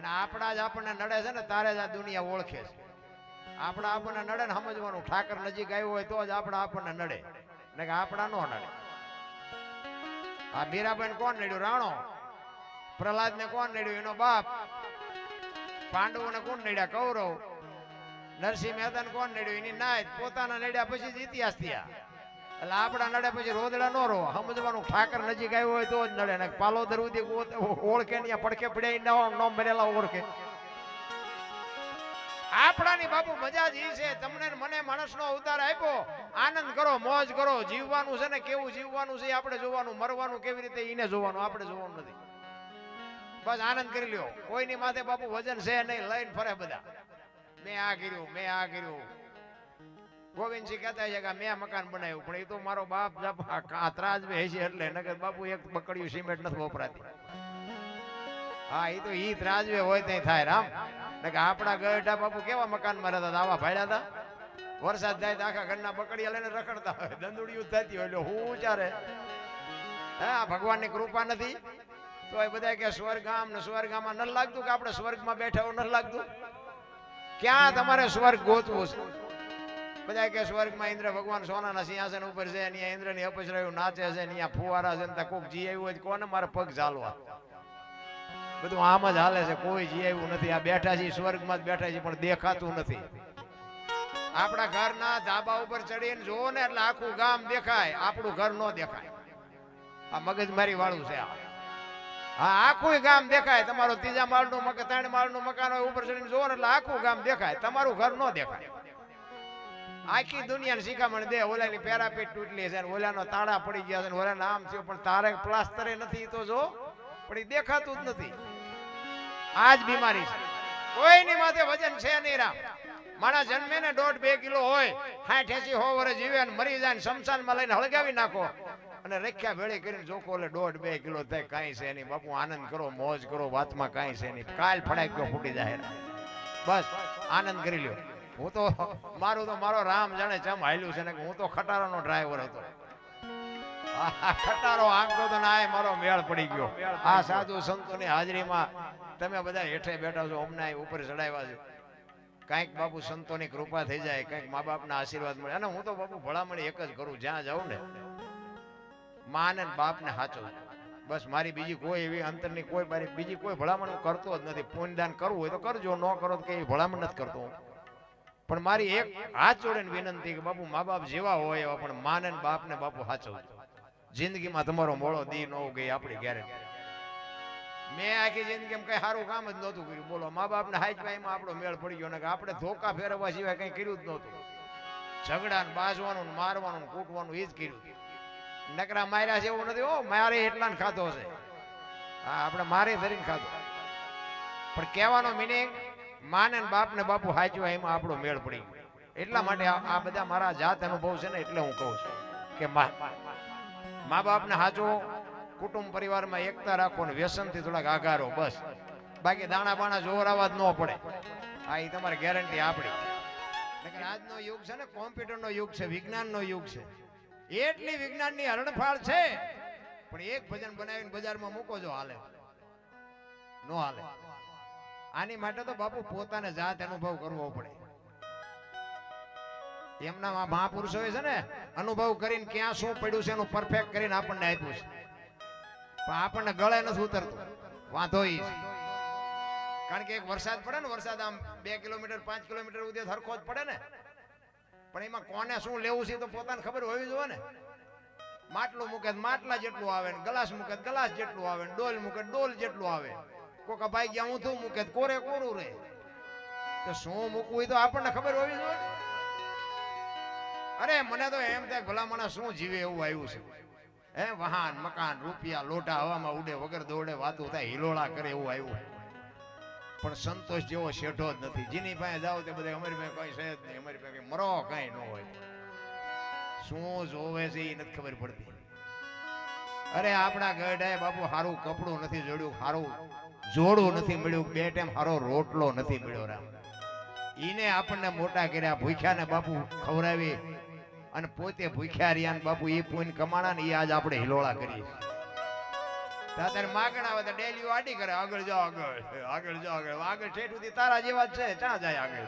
અને આપણા જ આપણને નડે છે ને તારે જ આ દુનિયા ઓળખે છે. આપણા આપણને નડે ને સમજવાનું, ઠાકર નજીક આવ્યો હોય તો જ આપણા આપણને નડે, ને કે આપણા નો નડે. આ મીરાબાઈ કોણ નડ્યું? રાણો. પ્રહલાદ ને કોણ નડ્યું? એનો બાપ. પાંડવો ને કોણ નડ્યા? કૌરવ. નરસિંહ મહેતા ને કોણ નડ્યું? એની નાય. પોતાના નડ્યા પછી જ ઇતિહાસ થયા. એટલે આપણા નડે પછી રોદડા નો રો. સમજવાનું, ઠાકર નજીક આવ્યો હોય તો જ નડે, ને પાલોદર ઉદી ઓળખે ને પડખે પડ્યા નો મરેલા ઓળખે. આપણાની બાપુ મજા જ ઈ છે. તમને મને માણસનો અવતાર આપ્યો, આનંદ કરો, મોજ કરો. જીવવાનું છે ને કેવું જીવવાનું છે આપણે જોવાનું, મરવાનું કેવી રીતે ઈને જોવાનું, આપણે જોવાનું નથી. બસ આનંદ કરી લ્યો. કોઈની માથે બાપુ વજન છે નહીં, લઈને ફરે બધા. મેં આ કર્યું, મેં આ કર્યું. ગોવિંદસિંહ કહેતા છે કે મેં મકાન બનાવ્યું, પણ એ તો મારો બાપ ત્રાજ હશે એટલે, નકર બાપુ એક બકડિયું સિમેન્ટ નથી વપરાતી. હા, એ તો ઈ ત્રાજવે હોય ત્યાં થાય રામ. કે આપણા ગઢા બાપુ કેવા મકાનમાં રહેતા હતા, આવા ભાડ્યા હતા. વરસાદ થાય તો આખા ઘરના બકડીયા લઈને રખડતા હોય, દંદુડિયું થતી હોય. એટલે હું ચારે હા, ભગવાનની કૃપા નથી તો એ બધા કે સ્વર્ગામ ને સ્વર્ગામાં ન લાગતું કે આપણે સ્વર્ગમાં બેઠા હોય, ન લાગતું. ક્યાં તમારે સ્વર્ગ ગોતવું છે? બધા કે સ્વર્ગમાં ઇન્દ્ર ભગવાન સોનાના સિંહાસન ઉપર છે, અહીંયા ઇન્દ્રની અપસરાયું નાચે છે, અહીંયા ફુવારા છે, ત્યાં કોક જી આવ્યું હોય કોને મારે પગ ઝાલવા. બધું આમ જ હાલે છે, કોઈ જી આવ્યું નથી. આ બેઠા છે સ્વર્ગમાં જ બેઠા છે, પણ દેખાતું નથી. આપણા ઘરના ધાબા ઉપર ચડીને જોવો ને એટલે આખું ગામ દેખાય, આપણું ઘર નો દેખાય. આ મગજમારી વાળું છે. હા, આખું ગામ દેખાય. તમારો ત્રીજા માળનું મકાન, 3 માળનું મકાન હોય, ઉપર ચડીને જોવો ને એટલે આખું ગામ દેખાય, તમારું ઘર નો દેખાય. આખી દુનિયાને શિખામણ દે, ઓલાની પેરાપીટ તૂટલી છે, ઓલાનો તાળા પડી ગયા છે, ઓલા નામ થયું, પણ તારે પ્લાસ્ટરે નથી તો જો, પણ એ દેખાતું જ નથી. આ જ બીમારી છે. કોઈની માથે વજન છે નહીં રામ. મારા જન્મે ને 1.5-2 કિલો હોય, 60-80-100 વર્ષ જીવે અને મરી જાય, શમશાનમાં લઈને હળગાવી નાખો અને રખ્યા ભેળી કરીને જોકો એટલે 1.5-2 કિલો થાય. કાંઈ છે નહીં બાપુ, આનંદ કરો, મોજ કરો, વાતમાં કાંઈ છે નહીં. કાલ ફડાઈ ગયો ફૂટી જાય, બસ આનંદ કરી લ્યો. હું તો મારો રામ જાણે ચમ હાલ્યું છે ને, હું તો ખટારાનો ડ્રાઈવર હતો. ખટારો આંકતો તો ના, મારો મેળ પડી ગયો. આ સાધુ સંતોની હાજરીમાં તમે બધા હેઠે બેઠા છો, અમને ઉપર ચડાવ્યા છે. કંઈક બાપુ સંતોની કૃપા થઈ જાય, કંઈક મા બાપના આશીર્વાદ મળે. અને હું તો બાપુ ભલામણી એક જ કરું, જ્યાં જાઉં ને મા ને બાપ ને સાચો. બસ મારી બીજી કોઈ એવી અંતરની કોઈ બીજી કોઈ ભલામણ કરતો જ નથી. પુણ્યદાન કરવું હોય તો કરજો, ન કરો તો કઈ ભલામણ નથી કરતો. પણ મારી એક હાથ જોડે વિનંતી કે બાપુ મા બાપ જેવા હોય એવા પણ મા ને બાપ ને બાપુ સાચો. જિંદગીમાં તમારો મોળો દી ન ગઈ આપણી ગેરંટી. મેં આખી જિંદગી કઈ સારું કામ જ નહોતું કર્યું. બોલો, મા બાપ ને હાઈમાં આપણો મેળ પડી ગયો ને કે આપણે ધોકા ફેરવવા સિવાય કઈ કર્યું જ નહોતું. ઝઘડા ને બાજવાનું, મારવાનું, કૂટવાનું એ જ કર્યું. નકરા માર્યા છે એવું નથી. ઓ મારે એટલા ને ખાધો છે. હા, આપણે મારે ધરીને ખાધો. પણ કહેવાનો મિનિંગ મા ને બાપ ને બાપુ હાચવા એમાં આપણો મેળ પડી ગયો. એટલા માટે આ બધા મારા જાત અનુભવ છે ને, એટલે હું કહું છું કે મા બાપ ને હાચો, કુટુંબ પરિવારમાં એકતા રાખો ને વ્યસનથી થોડાક આઘારો, બસ. બાકી દાણા બાણા જોરાવા જ ન પડે. હા, એ તમારી ગેરંટી આપણી. આજનો યુગ છે ને કોમ્પ્યુટરનો યુગ છે, વિજ્ઞાનનો યુગ છે. એટલી વિજ્ઞાનની હરણફાળ છે, પણ એક ભજન બનાવીને બજારમાં મૂકો જો હાલે? નો હાલે. આની માટે તો બાપુ પોતાને જાત અનુભવ કરવો પડે. એમના મહાપુરુષોએ છે ને અનુભવ કરીને ક્યાં શું પડ્યું છે એનું પરફેક્ટ કરીને આપણને આપ્યું છે. પણ આપણને ગળે નથી ઉતરતું. વાંધો ઈ છે. કારણ કે એક વરસાદ પડે ને, વરસાદ આમ 2 કિલોમીટર 5 કિલોમીટર સુધી સરખો જ પડે ને, પણ એમાં કોને શું લેવું છે તો પોતાને ખબર હોવી જોઈએ ને. માટલું મૂકે માટલા જેટલું આવે, ગ્લાસ મૂકે ગ્લાસ જેટલું આવે, ડોલ મૂકે ડોલ જેટલું આવે. કોકા ભાઈ ગયા ઊંધું મૂકે કોરે કોરું રહે. તો શું મૂકવું તો આપણને ખબર હોવી જોઈએ. અરે મને તો એમ થાય ભલા માણસ શું જીવે એવું આવ્યું છે. હે, વાહન મકાન રૂપિયા લોટા હવામાં ઉડે, વગર દોડે વાતો થાય, હિલોળા કરે એવું આવ્યું. પણ સંતોષ જેવો શેઠો જ નથી. જેની પાસે જાઓ તે બધા અમારી પાસે કઈ છે જ નહીં, અમારી પાસે મરો કઈ ન હોય. શું જોવે છે એ નથી ખબર પડતી. અરે આપણા ગઢાએ બાપુ સારું કપડું નથી જોડ્યું, સારું જોડું નથી મળ્યું, 2 ટાઈમ સારો રોટલો નથી મળ્યો. રામ ઈને આપણને મોટા કર્યા, ભૂખ્યા ને બાપુ ખવડાવી અને પોતે ભૂખ્યા રહ્યા ને બાપુ એ પૂન કમાણા ને એ આજ આપણે હિલોળા કરીએ. તારે માગણા આવે તો ડેલીઓ આડી કરે, આગળ જાઓ આગળ, આગળ જાઓ આગળ, આગળ ઠેઠ સુધી તારા જેવા જ છે, ક્યાં જાય આગળ.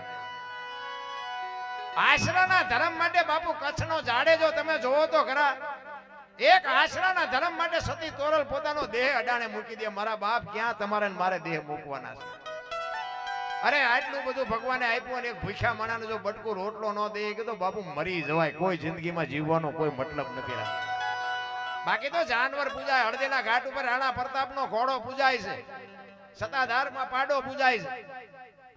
આશરાના ધર્મ માટે બાપુ કચ્છનો જાડેજો તમે જોવો તો ખરા. એક આશરાના ધર્મ માટે સતી તોરલ પોતાનો દેહ અડાણે મૂકી દે. મારા બાપ ક્યાં તમારે મારે દેહ મૂકવાના છે? અરે આટલું બધું ભગવાને આપ્યું અને એક ભૂખ્યા માણાને જો બટકું રોટલો ન દે કે તો બાપુ મરી જવાય. કોઈ જિંદગીમાં જીવવાનો કોઈ મતલબ નથી રહ્યો. બાકી તો જાનવર પૂજાય, હળદીના ઘાટ ઉપર રાણા પ્રતાપનો ઘોડો પૂજાય છે, સતાધારમાં પાડો પૂજાય છે,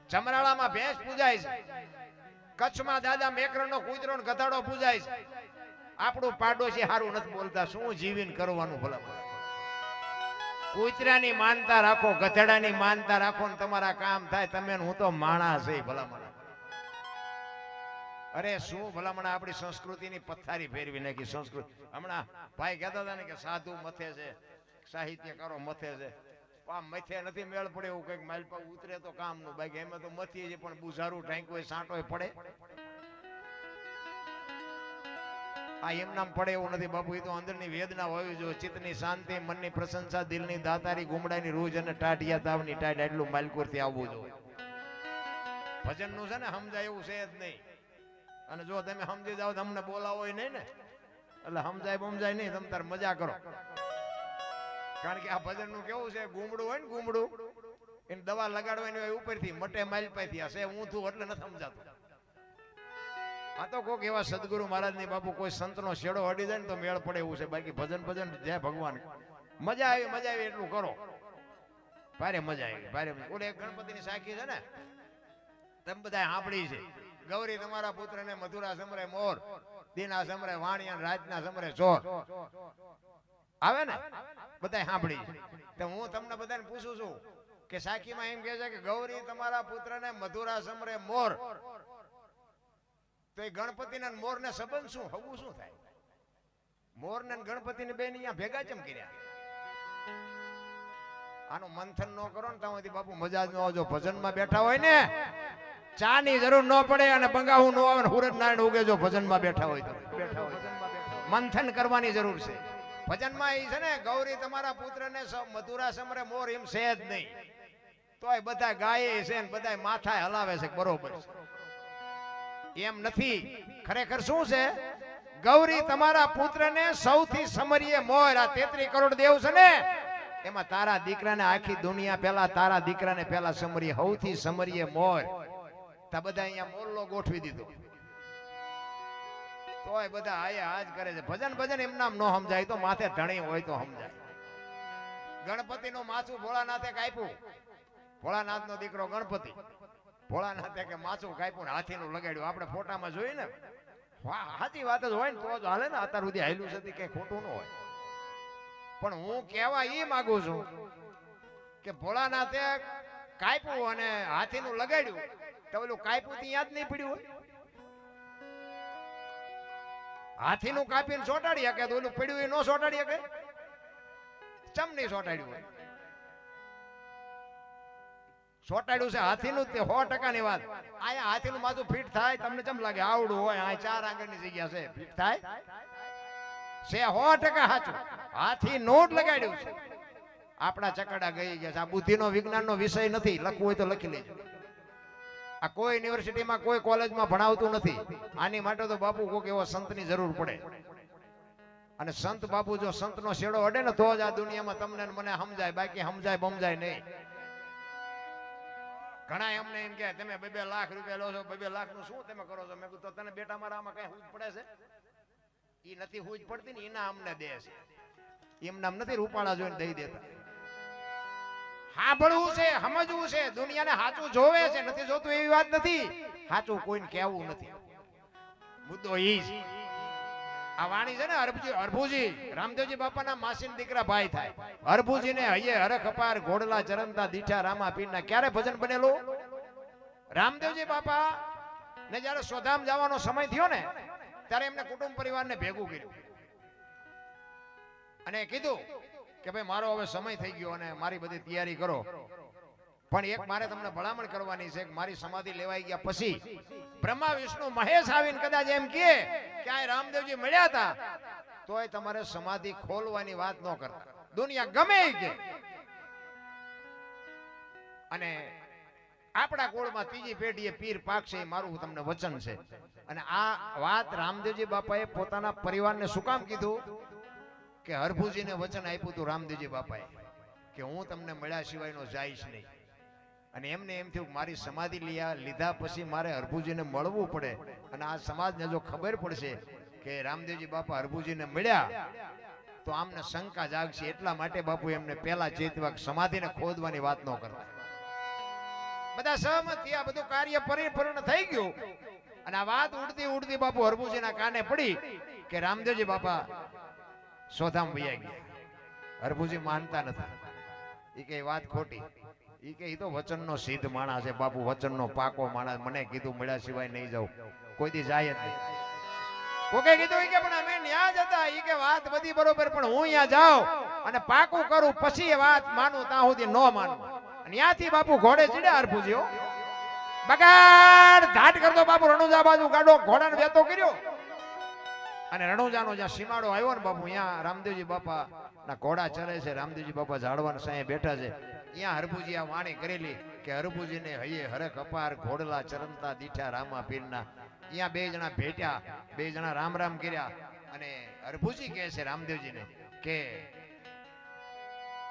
ચમરાળામાં ભેંસ પૂજાય છે, કચ્છમાં દાદા મેકરણનો કૂતરો ને ગધાડો પૂજાય છે. આપણું પાડોશી હારું નથી બોલતા, શું જીવીને કરવાનું ભલા? કૂતરાની માનતા રાખો, ગધેડાની માનતા રાખો ને તમારા કામ થાય. તમે હું તો માણસ છે ભલામણ. અરે શું ભલામણ આપણી સંસ્કૃતિની પથારી ફેરવી નાખી. સંસ્કૃતિ હમણાં ભાઈ કહેતા હતા ને કે સાધુ મથે છે, સાહિત્યકારો મથે છે. આમ મથે નથી મેળ પડે એવું કઈક માઇલ પર ઉતરે તો કામનું. બાકી એમાં તો મથીએ છે પણ બુઝારું ટાંક હોય, સાંટો પડે. આ એમ નામ પડે એવું નથી બાપુ. એ તો અંદરની વેદના હોવી જોઈએ, ચિત્તની શાંતિ, મનની પ્રશંસા, દિલની દાતારી, ગુમડાની રૂજ અને ટાઢિયા તાવની ટાઢ, એટલું માલકોરથી આવવું જોઈએ. ભજનનું છે ને સમજાય એવું છે જ નહીં. અને જો તમે સમજી જાઓ તો અમને બોલાવો નહીં ને, એટલે સમજાય બમજાય નહીં, તમે તાર મજા કરો. કારણ કે આ ભજનનું કેવું છે, ગુમડું હોય ને ગુમડું, એને દવા લગાડવાની હોય ઉપરથી, મટે માઇલ પાઈથી. હશે હું છું એટલે નથી સમજાતું. આ તો કોક એવા સદગુરુ મહારાજની બાપુ કોઈ સંતનો શેડો અડી જાય ને તો મેળ પડે એવું છે. બાકી ભજન ભજન જય ભગવાન, મજા આવી એટલું કરો. ભારે મજા આવી, ભારે મજા. ઓલે એક ગણપતિની સાખી છે ને, તમે બધા સાંભળી છે. ગૌરી તમારા પુત્રને મધુરા સમરે મોર, દીના સમરે વાણિયા, રાતના સમરે ચોર. આવે ને બધા સાંભળી છે. તો હું તમને બધાને પૂછું છું કે સાખીમાં એમ કહે છે કે ગૌરી તમારા પુત્રને મધુરા સમરે મોર, તો એ ગણપતિના મોર ને સંબંધ શું, હવું શું થાય? મોર ને ગણપતિ ને બેન અહીંયા ભેગા ચમ કર્યા? આનું મંથન ન કરો ને તમારી બાપુ મજા જ ન આવજો. ભજનમાં બેઠા હોય ને ચા ની જરૂર ન પડે અને બંગાવું ન આવે, સૂરજ નારાયણ ઉગે જો ભજનમાં બેઠા હોય તો. મંથન કરવાની જરૂર છે ભજનમાં. એ છે ને ગૌરી તમારા પુત્રને મધુરા સમરે મોર, એમ છે જ નહીં. તોય બધા ગાય છે ને બધા માથા હલાવે છે, બરોબર એમ નથી. ખરેખર શું છે, ગૌરી તમારા પુત્રને સૌથી સમરીએ મોર. આ 33 કરોડ દેવ છે ને, એમાં તારા દીકરાને આખી દુનિયા પેલા, તારા દીકરાને પેલા સમરીએ, સૌથી સમરીએ મોર. તા બધા અહીંયા મોરલો ગોઠવી દીધો. તોય બધા આયા આજ કરે છે. ભજન ભજન એમ નામ ન સમજાય, તો માથે ધણી હોય તો સમજાય. ગણપતિનું માથું ભોળાનાથે કાપ્યું. ભોળાનાથનો દીકરો ગણપતિ, ભોળાનાથે કે માથું કાપ્યું ને હાથીનું લગાડ્યું. આપણે ફોટામાં જોઈએ ને, સાચી વાત જ હોય ને તો જ હાલે ને. અત્યાર સુધી હાલ્યું છે કઈ ખોટું ન હોય. પણ હું કહેવા એ માંગુ છું કે ભોળાનાથે કાપ્યું અને હાથીનું લગાડ્યું, તો ઓલું કાપ્યું થી યાદ નહીં પડ્યું હોય? હાથીનું કાપીને ચોટાડી શકે તો ઓલું પડ્યું એ ન ચોટાડી શકે? ચમ નહીં ચોટાડ્યું હોય? ચોટાડ્યું છે હાથીનું, તે 100% ની વાત. અહીંયા હાથીનું માથું ફિટ થાય તમને કેમ લાગે? આવડું હોય, આ 4 આંગળની જગ્યા છે, ફિટ થાય છે? 100% સાચું. હાથી નોટ લગાડ્યું છે. આપણા ચકડા ગઈ ગયા છે. આ બુદ્ધિનો વિજ્ઞાનનો વિષય નથી, લખવું હોય તો લખી લેજો. આ કોઈ યુનિવર્સિટીમાં કોઈ કોલેજમાં ભણાવતું નથી. આની માટે તો બાપુ કોઈક એવો સંતની જરૂર પડે. અને સંત બાપુ જો સંતનો શેડો અડે ને તો જ આ દુનિયામાં તમને મને સમજાય, બાકી સમજાય બમજાય નહીં. ઘણા એમને એમ કે તમે 2-2 લાખ રૂપિયા લો છો, 2-2 લાખ નું શું તમે કરો છો? મેં કીધું તો તને બેટા મારા આમાં કઈ હુજ પડે છે? ઈ નથી હુજ પડતી ને, એના અમને દે છે. એમ નામ નથી રૂપાળા જોઈને દઈ દેતા. સાંભળવું છે, સમજવું છે, દુનિયાને સાચું જોવે છે, નથી જોતું એવી વાત નથી. સાચું કોઈને કહેવું નથી. મુદ્દો ઈ છે. આ વાણી છે ને હરભુજી, રામદેવજી બાપાના માસીના દીકરા ભાઈ થાય. હરભુજીને હૈયે હરખ અપાર ઘોડલા ચરમતા દીઠા રામા પીરના. ક્યારે ભજન બનેલું? રામદેવજી બાપા ને જયારે સ્વધામ જવાનો સમય થયો ને, ત્યારે એમને કુટુંબ પરિવારને ભેગું કર્યું અને કીધું કે ભાઈ મારો હવે સમય થઈ ગયો અને મારી બધી તૈયારી કરો, પણ એક મારે તમને ભલામણ કરવાની છે કે મારી સમાધિ લેવાઈ ગયા પછી બ્રહ્મા વિષ્ણુ મહેશ આવીને કદાચ એમ કહે કે આ રામદેવજી મળ્યા હતા, તોય તમારે સમાધિ ખોલવાની વાત ન કરતા. દુનિયા ગમે કે અને આપણા કોળમાં ત્રીજી પેઢીએ પીર પાકશે, મારું તમને વચન છે. અને આ વાત રામદેવજી બાપાએ પોતાના પરિવારને શું કામ કીધું કે હરભુજીને વચન આપ્યું હતું રામદેવજી બાપાએ કે હું તમને મળ્યા સિવાયનો જઈશ નહીં. અને એમને એમ થયું મારી સમાધિ લીધા પછી મારે હરભુજીને મળવું પડે અને આ સમાજને જો ખબર પડશે કે રામદેવજી બાપા હરભુજીને મળ્યા તો આમને શંકા જાગશે. એટલા માટે બાપુ એમને પહેલા ચેતવા સમાધિને ખોદવાની વાત ન કરતા. બધા સહમત થયા, બધું કાર્ય પરિપૂર્ણ થઈ ગયું અને આ વાત ઉડતી ઉડતી બાપુ હરભુજીના કાને પડી કે રામદેવજી બાપા સોધામ વૈયા ગયા. હરભુજી માનતા નથી. એ કે વાત ખોટી. એ કે એ તો વચનનો સિદ્ધ માણસ છે બાપુ, વચનનો પાકો માણસ. મને કીધું મળ્યા સિવાય નહીં જાઉં, કોઈ દી જાય જ નહીં. કોકે કીધું કે પણ અમે ન્યા જ હતા. એ કે વાત બધી બરોબર, પણ હું અહીંયા જાઉં અને પાકું કરું પછી એ વાત માનું, ત્યાં સુધી ન માનું. ત્યાંથી બાપુ ઘોડે ચડ્યા હરભુજીઓ, બગાડ ધાટ કરતો બાપુ રણુજા બાજુ ગાડો ઘોડાને વેતો કર્યો અને રણુજાનો જ્યાં સીમાડો આવ્યો ને બાપુ, અહીંયા રામદેવજી બાપા ના ઘોડા ચરે છે. રામદેવજી બાપા ઝાડવાના સાંયે બેઠા છે. અહીંયા હરભુજી આ વાણી કરેલી કે હરભુજીને હૈયે હરખ અપાર ઘોડલા ચરમતા દીઠા રામા પીરના. અહીંયા બે જણા ભેટ્યા, બે જણા રામ રામ કર્યા અને હરભુજી કહે છે રામદેવજીને કે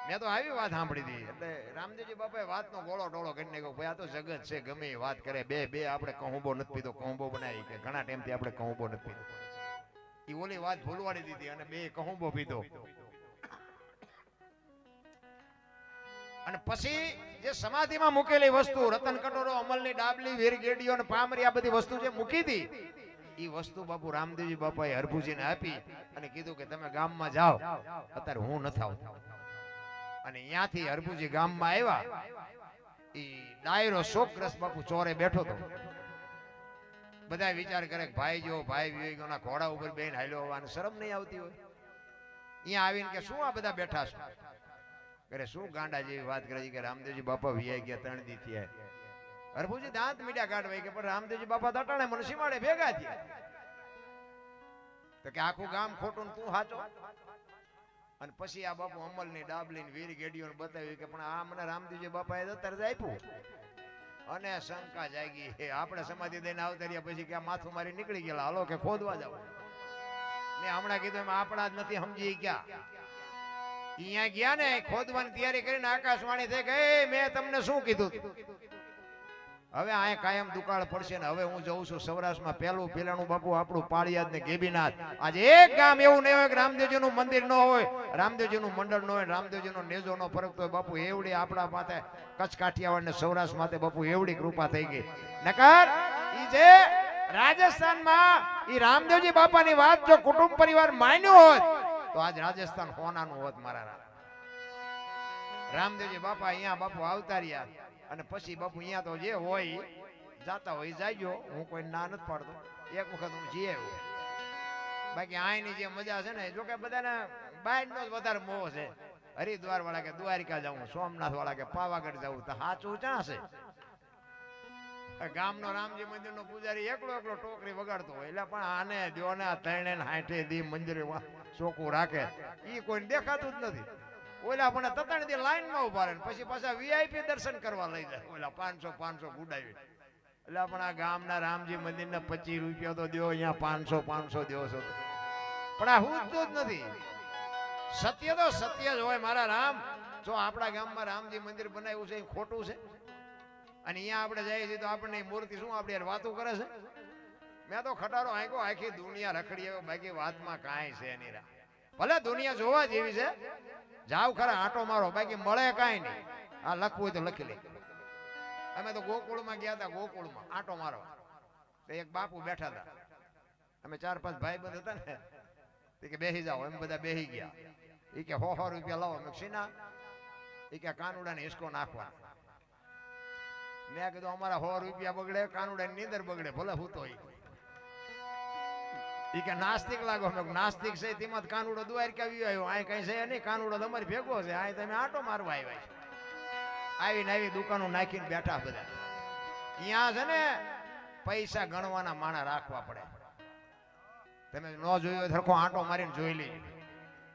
મેં તો આવી વાત સાંભળી હતી. એટલે રામદેવજી બાપાએ વાતનો ગોળો ટોળો કરી નાખ્યો. ભાઈ આ તો જગત છે, ગમે એ વાત કરે. બે આપણે કહુંબો નથી પીધો, કહુંબો બનાવી કે ઘણા ટાઈમથી આપણે કહુંબો નથી પીધો. એ ઓલી વાત ભૂલવાડી દીધી અને બે કહુંબો પીધો. અને પછી જે સમાધિમાં મૂકેલી વસ્તુ રતન કટોરો, અમલની ડાબલી, વીરગેડીઓ અને પામરી, આ બધી વસ્તુ જે મૂકી હતી એ વસ્તુ બાપુ રામદેવજી બાપાએ હરભુજીને આપી અને કીધું કે તમે ગામમાં જાઓ, અત્યારે હું નથી આવતો. અને ત્યાંથી હરભુજી ગામમાં આવ્યા. એ ડાયરો શોકગ્રસ્ત બાપુ ચોરે બેઠો હતો. બધા વિચાર કરે કે ભાઈ જો ભાઈ વિવેકોના ઘોડા ઉપર બેન હાલ્યો હોવાની શરમ નહીં આવતી હોય. અહીંયા આવીને કે શું આ બધા બેઠા છો? કરે શું ગાંડા જેવી વાત કરે કે રામદેવજી બાપા વિયાઈ ગયા 3 દી થયા. હરભુજી દાંત મીડિયા કાઢવાય કે પણ રામદેવજી બાપા તટાણે મને સીમાડે ભેગા થયા. તો કે આખું ગામ ખોટું તું સાચો. અને પછી આ બાપુ અમલની ડાબલીની વીર ગેડીઓને બતાવ્યું કે પણ આ મને રામદેવજી બાપાએ અત્યારે જ આપ્યું. અને શંકા જાગી. આપણે સમાધિ દઈને આવતા રહ્યા પછી કે માથું મારી નીકળી ગયેલા, હાલો કે ખોદવા જાવ. મેં હમણાં કીધું એમાં આપણા જ નથી સમજી ગયા. અહીંયા ગયા ને ખોદવાની તૈયારી કરીને આકાશવાણી થઈ ગઈ, મેં તમને શું કીધું? હવે આ કાયમ દુકાળ પડશે ને હવે હું જઉં છું સૌરાષ્ટ્રમાં. પહેલું પેલાનું બાપુ આપણું પાળિયાદ ને ગેબીનાથ. આજે એક ગામ એવું નહીં હોય કે રામદેવજીનું મંદિર ન હોય, રામદેવજીનું મંડળ ન હોય, રામદેવજીનો નેજો નો ફરક તો બાપુ એવડી આપણા માથે કચ્છ કાઠિયાવાડ ને સૌરાષ્ટ્ર માથે બાપુ એવડી કૃપા થઈ ગઈ. નકર ઈ જે રાજસ્થાનમાં ઈ રામદેવજી બાપાની વાત જો કુટુંબ પરિવાર માન્યું હોત તો આજ રાજસ્થાન હોનાનું હોત. મારા રામદેવજી બાપા અહીંયા બાપુ આવતા રહ્યા અને પછી બાપુ અહીંયા તો જે હોય જાતા હોય જાયજો. હું કોઈ ના નથી પાડતો, એક વખત હું જઈ આવ્યો. બાકી અહીંની જે મજા છે ને, જો કે બધાને બહારનો જ વધારે મોહ છે. હરિદ્વાર વાળા કે દ્વારિકા જવું, સોમનાથ વાળા કે પાવાગઢ જવું, તો સાચું ક્યાં છે? ગામનો રામજી મંદિરનો પૂજારી એકલો એકલો ટોકરી વગાડતો હોય. એટલે પણ આને જો ને 360 દી મંદિર ચોખ્ખું રાખે એ કોઈને દેખાતું જ નથી. ઓલા પણ તતાણ દી લાઈનમાં ઉભા રહે પછી પાછા વીઆઈપી દર્શન કરવા લઈ જાય. ઓલા 500 ગુડાવી. એટલે પણ આ ગામના રામજી મંદિરના 25 રૂપિયા તો દો, અહીંયા 500 દો છો. પણ આ હુંતું જ નથી. સત્ય તો સત્ય જ હોય મારા રામ. જો આપણા ગામમાં રામજી મંદિર બનાવ્યું છે એ ખોટું છે? અને અહીંયા આપણે જઈએ છીએ તો આપણને મૂર્તિ શું આપણી વાતો કરે છે? મેં તો ખટારો આંકો આખી દુનિયા રખડી આવ્યો, બાકી વાતમાં કાંઈ છે નહીં. ભલે દુનિયા જોવા જેવી છે, જાવ ખરા આંટો મારો, બાકી મળે કાંઈ નહીં. આ લખવું હોય તો લખી લે. અમે તો ગોકુળમાં ગયા હતા. ગોકુળમાં આંટો મારો તો એક બાપુ બેઠા હતા. અમે 4-5 ભાઈ બંધ હતા ને, કે બેસી જાઓ. એમ બધા બેસી ગયા. એ કે 100 રૂપિયા લાવો. મેં સીના. એ કે કાનુડાને હિસકો નાખવા. મેં કીધું અમારા 100 રૂપિયા બગડે, કાનુડા ની નીંદર બગડે, ભલે હું તો. ઈ કે નાસ્તિક લાગો. મેં નાસ્તિક છે તેમાં કાનુડો દ્વારકા આવ્યો. આ કઈ છે નહીં, કાનુડો તમારી ભેગો છે. આ તમે આટો મારવા આવ્યા છે. આવીને આવી દુકાનો નાખીને બેઠા બધા. અહીંયા છે ને પૈસા ગણવાના માણા રાખવા પડે. તમે ન જોયું હોય સરખો આંટો મારીને જોઈ લેજો.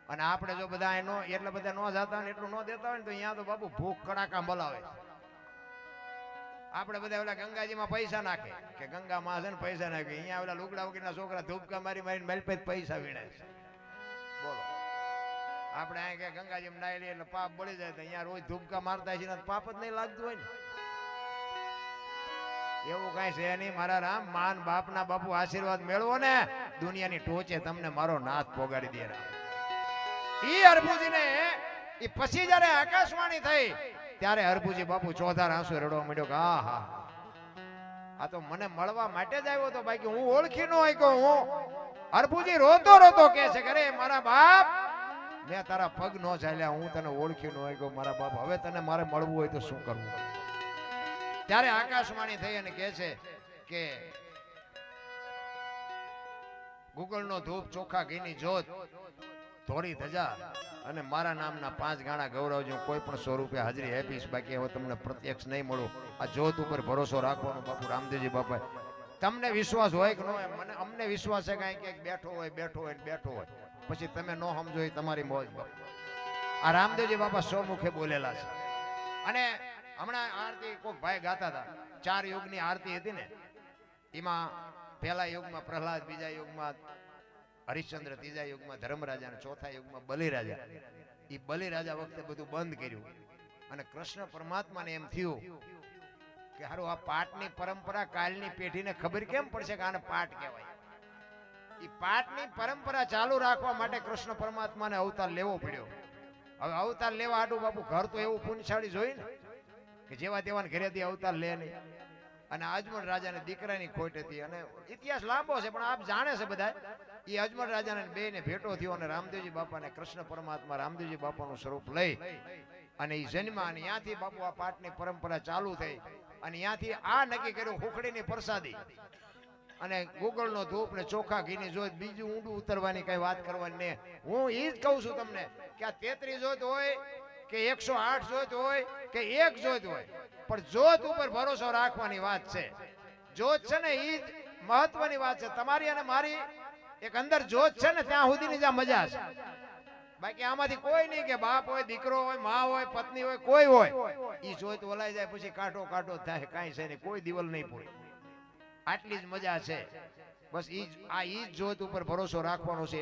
અને આપણે જો બધા એનો એટલે બધા નો જાતા હોય ને એટલું નો દેતા હોય ને તો અહીંયા તો બાપુ ભૂખ કડાકા બોલાવે. આપણે બધા ઓલા ગંગાજીમાં પૈસા નાખે કે ગંગા માં છે ને પૈસા નાખે, અહીંયા ઓલા લુગડા વગરના છોકરા ધૂપકા મારી મારીને મેલપે પૈસા વીણે છે. બોલો આપણે અહીં કે ગંગાજીમાં નાઈ લઈએ એટલે પાપ બળી જાય, તો અહીંયા રોજ ધૂપકા મારતા છે ને પાપ જ નહીં લાગતું હોય ને. એવું કઈ છે નહીં મારા રામ. માન બાપના બાપુ આશીર્વાદ મેળવો ને દુનિયાની ટોચે તમને મારો નાથ પોગાડી દે. ઈ હરભુજીને ઈ પછી જ્યારે આકાશવાણી થઈ ત્યારે હરભુજી બાપુ ચોધાર આંસુ રડવા માંડ્યો કે આહા, આ તો મને મળવા માટે જ આવ્યો તો, બાકી હું ઓળખી ન હોય. હું હરભુજી રોતો રોતો કે છે કે મારા બાપ, મેં તારા પગ નો ચાલ્યા, હું તને ઓળખી ન હોય. મારા બાપ, હવે તને મારે મળવું હોય તો શું કરવું? ત્યારે આકાશવાણી થઈ અને કહે છે કે ગુગળનો ધૂપ, ચોખા ઘીની જોત, ધોળી ધજા અને મારા નામના 5 ગાણા ગૌરવજો, કોઈ પણ 100 રૂપિયા હાજરી આપીશ, બાકી હવે તમને પ્રત્યક્ષ નહીં મળું. આ જોત ઉપર ભરોસો રાખવાનો બાપુ રામદેવજી બાપા. તમને વિશ્વાસ હોય કે ન હોય, મને અમને વિશ્વાસ છે કાંઈ ક્યાંક બેઠો હોય પછી તમે ન સમજો એ તમારી મોજ બાપુ. આ રામદેવજી બાપા 100 મુખે બોલેલા છે. અને હમણાં આરતી કોઈક ભાઈ ગાતા હતા, 4 યુગની આરતી હતી ને, એમાં પહેલા યુગમાં પ્રહલાદ, બીજા યુગમાં હરિશ્ચંદ્ર, ત્રીજા યુગમાં ધર્મરાજા અને ચોથા યુગમાં બલિરાજા. એ બલિરાજા વખતે બધું બંધ કર્યું અને કૃષ્ણ પરમાત્માને એમ થયું કે હારું આ પાઠની પરંપરા કાલની પેઢીને ખબર કેમ પડશે કે આને પાઠ કહેવાય. એ પાઠની પરંપરા ચાલુ રાખવા માટે કૃષ્ણ પરમાત્માને અવતાર લેવો પડ્યો. હવે અવતાર લેવા આડું બાપુ ઘર તો એવું પુનશાળી જોઈ ને કે જેવા તેવા ઘરેથી અવતાર લે નહીં. અને અજમલ રાજાને દીકરાની ખોટ હતી અને ઇતિહાસ લાંબો છે પણ આપ જાણે છે બધા. એ અજમલ રાજાને બેને ભેટો થયો અને રામદેવજી બાપાને કૃષ્ણ પરમાત્મા રામદેવજી બાપાનું સ્વરૂપ લઈ અને એ જન્મા અને ત્યાંથી બાપુ આ પાઠની પરંપરા ચાલુ થઈ. અને ત્યાંથી આ નક્કી કર્યું હુખડીની પ્રસાદી અને ગુગળનો ધૂપ ને ચોખા ઘીની જોત, બીજું ઊંડું ઉતરવાની કઈ વાત કરવાની નહીં. હું એ જ કહું છું તમને કે આ 33 જોત હોય કે 108 જોત હોય કે 1 જોત હોય, પણ જોત ઉપર ભરોસો રાખવાની વાત છે. જોત છે ને એ જ મહત્વની વાત છે. તમારી અને મારી એક અંદર જોત છે ને ત્યાં સુધીની જ મજા છે. બાકી આમાંથી કોઈ નહીં કે બાપ હોય, દીકરો હોય, માં હોય, પત્ની હોય, કોઈ હોય, એ જોત ઓલાઈ જાય પછી કાઢો થાય, કાંઈ છે નહીં, કોઈ દિવાલ નહીં પૂરી. આટલી જ મજા છે બસ. ઈ જ જોત ઉપર ભરોસો રાખવાનો છે.